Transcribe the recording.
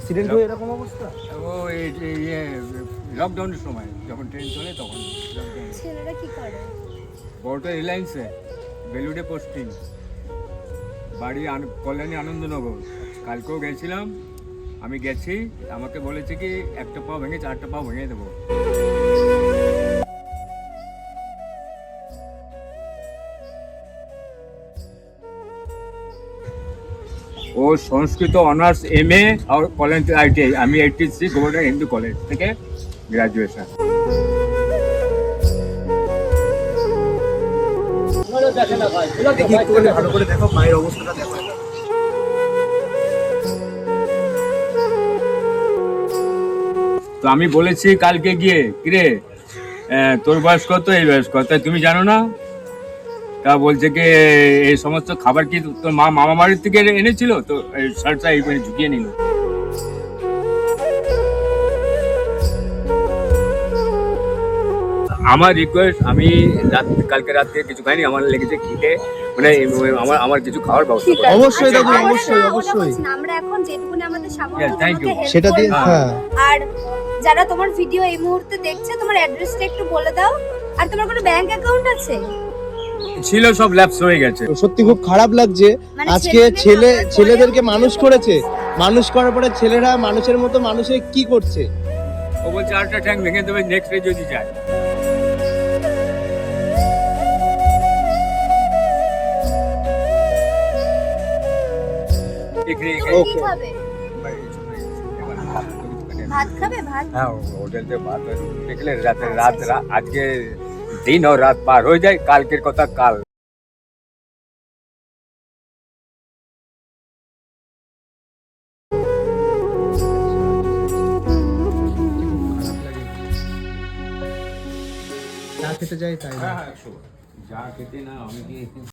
Accident হয়ে এরকম অবস্থা? ও ইয়ে লকডাউনের সময় যখন ট্রেন চলে তখন lockdown। ছেলেরা কি করে? বড়টা রিলায়েন্সে বেলুড়ে পোস্টিং, বাড়ি কল্যাণী আনন্দনগর। কালকেও গেছিলাম, আমি গেছি, আমাকে বলেছে কি একটা পা ভেঙে 4টা পা ভেঙে দেবো। ও সংস্কৃত অনার্স MA আর কলেজ ITI, আমি 83 গোবর্ধন হিন্দু কলেজ থেকে গ্রাজুয়েশন। দেখি একটুখানি ভালো করে দেখো, পায়ের অবস্থাটা দেখো। তো আমি বলেছি কালকে গিয়ে, কিরে তোর বয়স কত, এই বয়স কত, তুমি জানো না? তা বলছে কি এই সমস্ত খাবার কি তোর মামা বাড়ির থেকে এনেছিল, তো এই শার্টটা এইখানে ঝুঁকিয়ে নিল। আমার রিকোয়েস্ট, আমি কালকে রাতে কিছু খাইনি, আমার লেগেছে খিদে, মানে আমার কিছু খাওয়ার ব্যবস্থা করো। অবশ্যই দাদু, আচ্ছা, অবশ্যই, ওটা অবশ্যই। বলছি না, আমরা এখন যেটুকুনি আমাদের সামর্থ্য Yeah, thank তোমাকে you. help সেটা দিয়ে, করবো। হ্যাঁ। আর যারা তোমার ভিডিও এই মুহূর্তে দেখছে, তোমার অ্যাড্রেসটা একটু বলে দাও। আর তোমার কোনো ব্যাংক অ্যাকাউন্ট আছে? ছিল, সব ল্যাপস হয়ে গেছে। সত্যি খুব খারাপ লাগছে। মানে আজকে ছেলেদেরকে মানুষ করেছে, মানুষ করার পরে ছেলেরা মানুষের মতো মানুষের কি করছে? ও বলছে আরেকটা ট্যাঙ্ক ভেঙে দেবে নেক্সট ডে যদি যায়। এখানে তুমি কি খাবে? ভাত খাবে? ভাত? হ্যাঁ, হোটেল থেকে ভাত দেখলে আজকে দিন ও রাত পার হয়ে যায়, কালকের কথা কাল। চা খেতে যাই তাই না? যা খেতে না আমি কি